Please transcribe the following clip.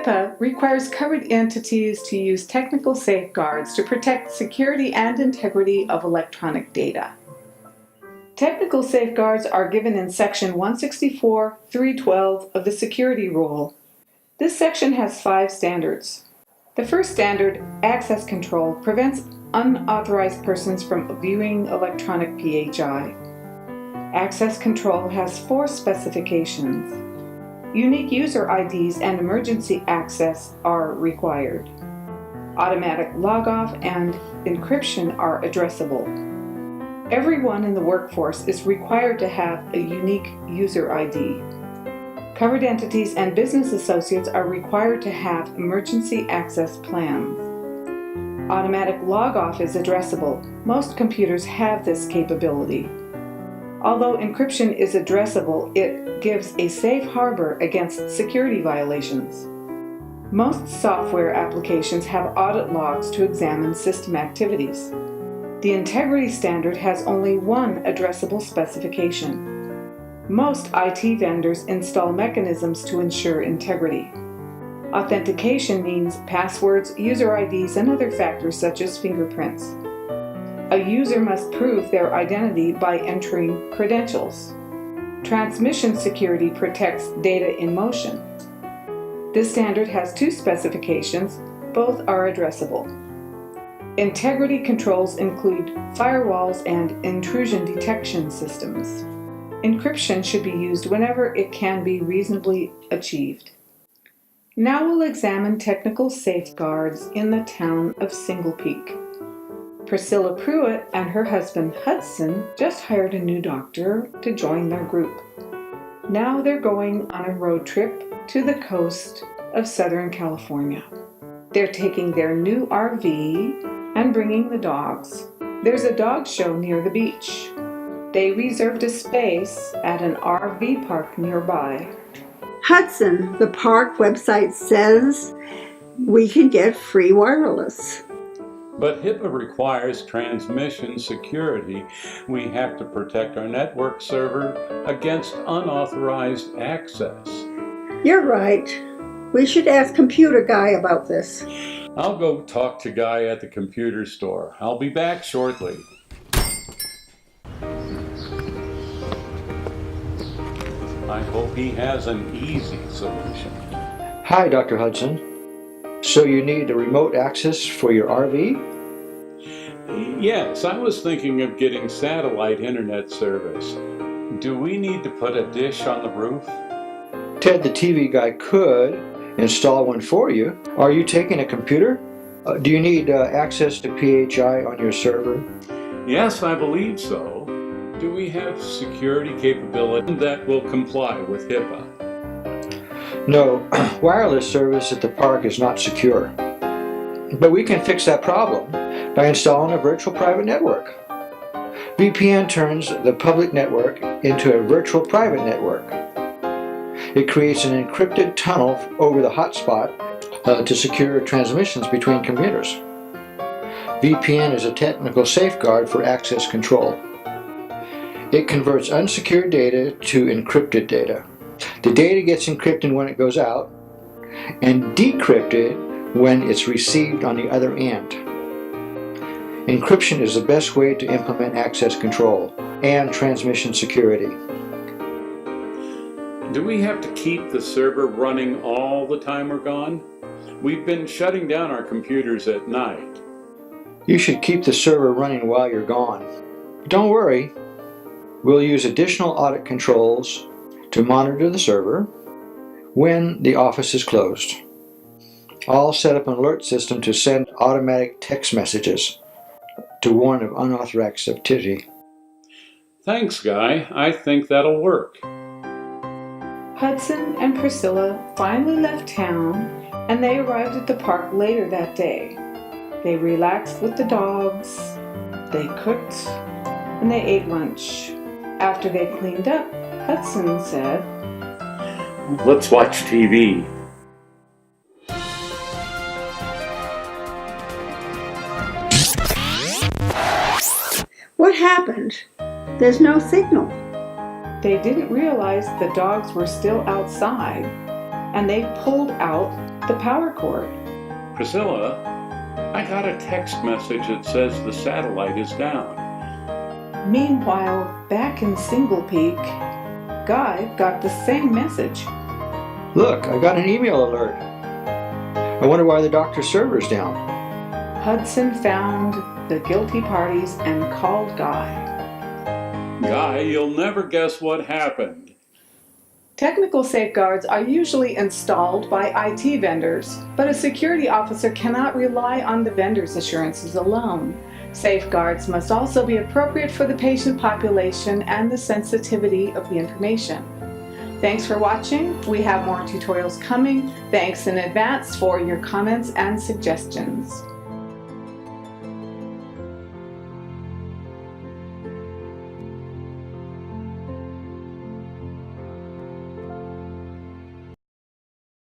HIPAA requires covered entities to use technical safeguards to protect security and integrity of electronic data. Technical safeguards are given in Section 164.312 of the Security Rule. This section has 5 standards. The first standard, access control, prevents unauthorized persons from viewing electronic PHI. Access control has 4 specifications. Unique user IDs and emergency access are required. Automatic log-off and encryption are addressable. Everyone in the workforce is required to have a unique user ID. Covered entities and business associates are required to have emergency access plans. Automatic log-off is addressable. Most computers have this capability. Although encryption is addressable, it gives a safe harbor against security violations. Most software applications have audit logs to examine system activities. The integrity standard has only one addressable specification. Most IT vendors install mechanisms to ensure integrity. Authentication means passwords, user IDs, and other factors such as fingerprints. A user must prove their identity by entering credentials. Transmission security protects data in motion. This standard has 2 specifications. Both are addressable. Integrity controls include firewalls and intrusion detection systems. Encryption should be used whenever it can be reasonably achieved. Now we'll examine technical safeguards in the town of Single Peak. Priscilla Pruitt and her husband Hudson just hired a new doctor to join their group. Now they're going on a road trip to the coast of Southern California. They're taking their new RV and bringing the dogs. There's a dog show near the beach. They reserved a space at an RV park nearby. Hudson, the park website says we can get free wireless. But HIPAA requires transmission security. We have to protect our network server against unauthorized access. You're right. We should ask Computer Guy about this. I'll go talk to Guy at the computer store. I'll be back shortly. I hope he has an easy solution. Hi, Dr. Hudson. So you need a remote access for your RV? Yes, I was thinking of getting satellite internet service. Do we need to put a dish on the roof? Ted, the TV guy, could install one for you. Are you taking a computer? Do you need access to PHI on your server? Yes, I believe so. Do we have security capability that will comply with HIPAA? No, wireless service at the park is not secure. But we can fix that problem by installing a virtual private network. VPN turns the public network into a virtual private network. It creates an encrypted tunnel over the hotspot to secure transmissions between computers. VPN is a technical safeguard for access control. It converts unsecured data to encrypted data. The data gets encrypted when it goes out and decrypted when it's received on the other end. Encryption is the best way to implement access control and transmission security. Do we have to keep the server running all the time we're gone? We've been shutting down our computers at night. You should keep the server running while you're gone. Don't worry, we'll use additional audit controls to monitor the server when the office is closed. I'll set up an alert system to send automatic text messages to warn of unauthorized activity. Thanks, Guy. I think that'll work. Hudson and Priscilla finally left town and they arrived at the park later that day. They relaxed with the dogs, they cooked, and they ate lunch. After they cleaned up, Hudson said, Let's watch TV. What happened? There's no signal. They didn't realize the dogs were still outside, and they pulled out the power cord. Priscilla, I got a text message that says the satellite is down. Meanwhile, back in Single Peak, Guy got the same message. Look, I got an email alert. I wonder why the doctor's server's down. Hudson found the guilty parties and called Guy. Guy, you'll never guess what happened. Technical safeguards are usually installed by IT vendors, but a security officer cannot rely on the vendor's assurances alone. Safeguards must also be appropriate for the patient population and the sensitivity of the information. Thanks for watching. We have more tutorials coming. Thanks in advance for your comments and suggestions.